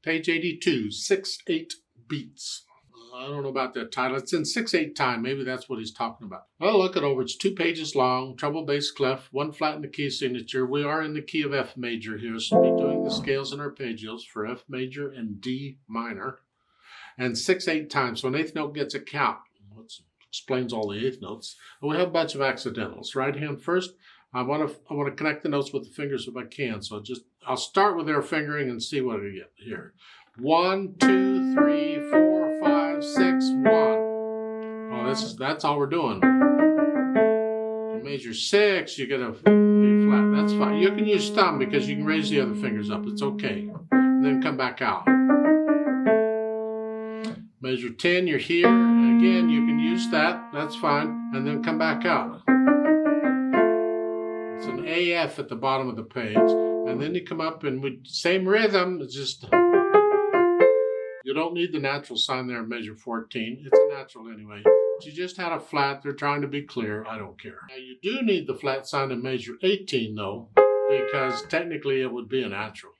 Page 82, 6 8 beats. I don't know about that title. It's in 6/8 time. Maybe that's what he's talking about. Well, look it over. It's 2 pages long. Treble bass clef, 1 flat in the key signature. We are in the key of F major here, so we'll be doing the scales and arpeggios for F major and D minor. And 6/8 time. So an eighth note gets a count. Which explains all the eighth notes. And we have a bunch of accidentals. Right hand first. I want to connect the notes with the fingers if I can. So I'll start with their fingering and see what I get here. 1, 2, 3, 4, 5, 6, 1. Oh, that's all we're doing. In measure 6, you get a B flat. That's fine. You can use thumb because you can raise the other fingers up. It's okay. And then come back out. Measure 10, you're here. And again, you can use that. That's fine. And then come back out. It's an AF at the bottom of the page. And then you come up and with same rhythm. It's just... You don't need the natural sign there in measure 14. It's a natural anyway. But you just had a flat. They're trying to be clear. I don't care. Now you do need the flat sign in measure 18 though, because technically it would be a natural.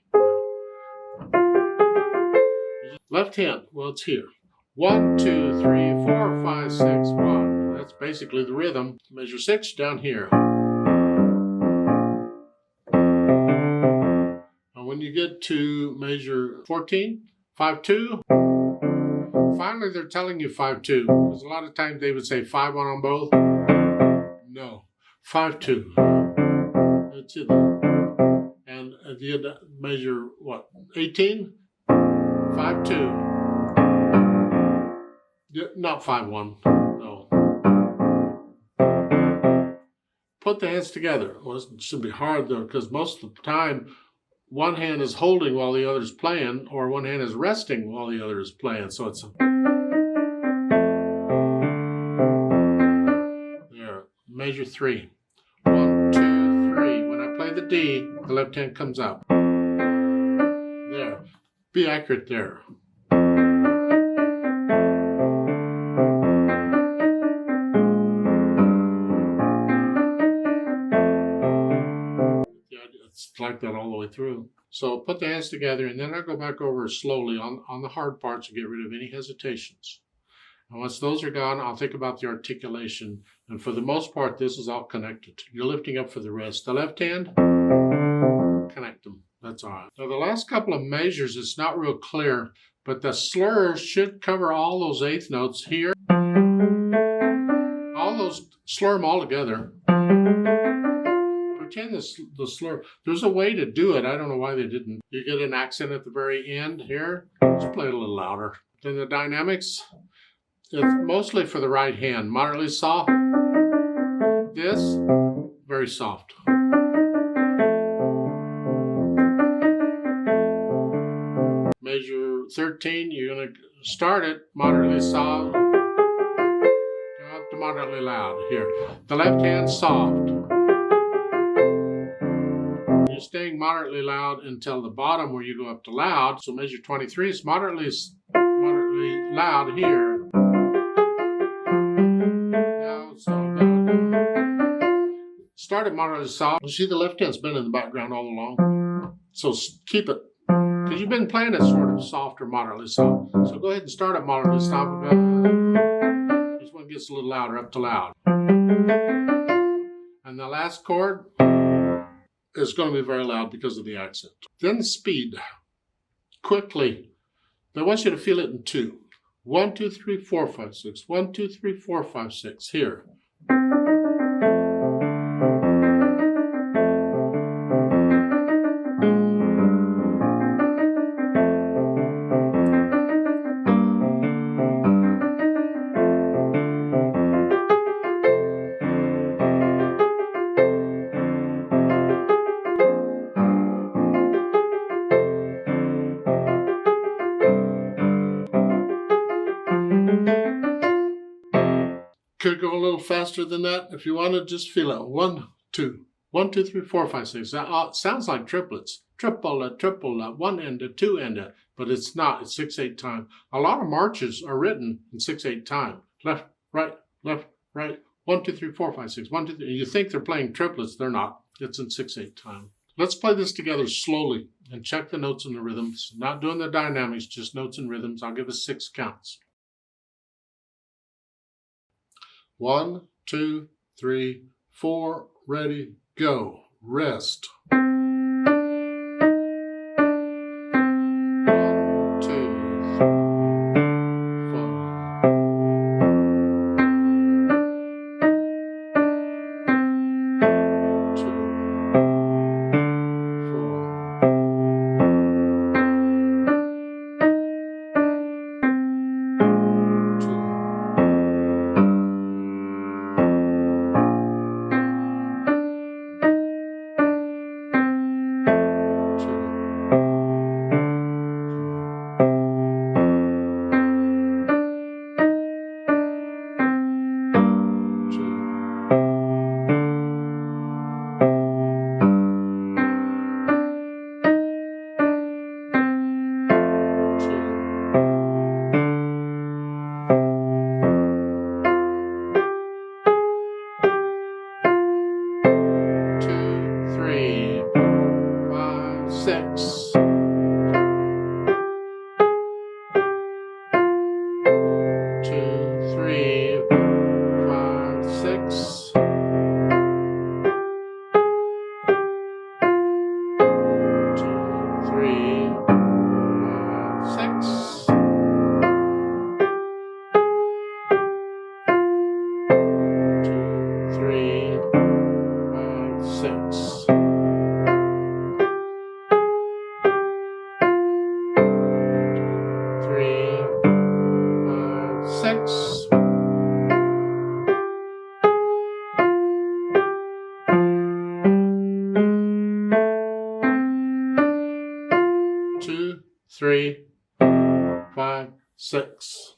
Left hand, well, it's here. 1, 2, 3, 4, 5, 6, 1. That's basically the rhythm. Measure 6 down here. And when you get to measure 14, 5/2. Finally, they're telling you 5/2 because a lot of times they would say 5/1 on both. No, 5/2. That's it. And you measure what? 18. 5/2. Not 5/1. No. Put the hands together. Well, it should be hard though because most of the time. One hand is holding while the other is playing, or one hand is resting while the other is playing. So it's there. Measure 3. 1, 2, 3. When I play the D, the left hand comes out. There. Be accurate there. It's like that all the way through. So put the hands together, and then I'll go back over slowly on the hard parts to get rid of any hesitations. And once those are gone, I'll think about the articulation. And for the most part, this is all connected. You're lifting up for the rest. The left hand, connect them. That's all right. Now the last couple of measures, it's not real clear, but the slurs should cover all those eighth notes here. All those, slur them all together. Pretend the slur. There's a way to do it. I don't know why they didn't. You get an accent at the very end here. Just play it a little louder. Then the dynamics, it's mostly for the right hand. Moderately soft. This, very soft. Measure 13, you're going to start it moderately soft. Go up to moderately loud. Here. The left hand soft. You're staying moderately loud until the bottom where you go up to loud. So measure 23 is moderately loud here. Now it's all down. Start it moderately soft. You see the left hand's been in the background all along. So keep it. Because you've been playing it sort of soft or moderately soft. So go ahead and start it moderately soft. This one gets a little louder up to loud. And the last chord is going to be very loud because of the accent. Then the speed. Quickly. They want you to feel it in 2. 1, 2, 3, 4, 5, 6. 1, 2, 3, 4, 5, 6. Here. Could go a little faster than that if you want to just feel it. 1, 2. 1, 2, 3, 4, 5, 6. That sounds like triplets. Triple, one ender, two ender. But it's not. It's 6/8 time. A lot of marches are written in 6/8 time. Left, right, 1, 2, 3, 4, 5, 6. 1, 2, 3. You think they're playing triplets. They're not. It's in 6/8 time. Let's play this together slowly. and check the notes and the rhythms. Not doing the dynamics, just notes and rhythms. I'll give us 6 counts. 1, 2, 3, 4, ready, go. Rest. 1, 2, 2, 3, 5, 6.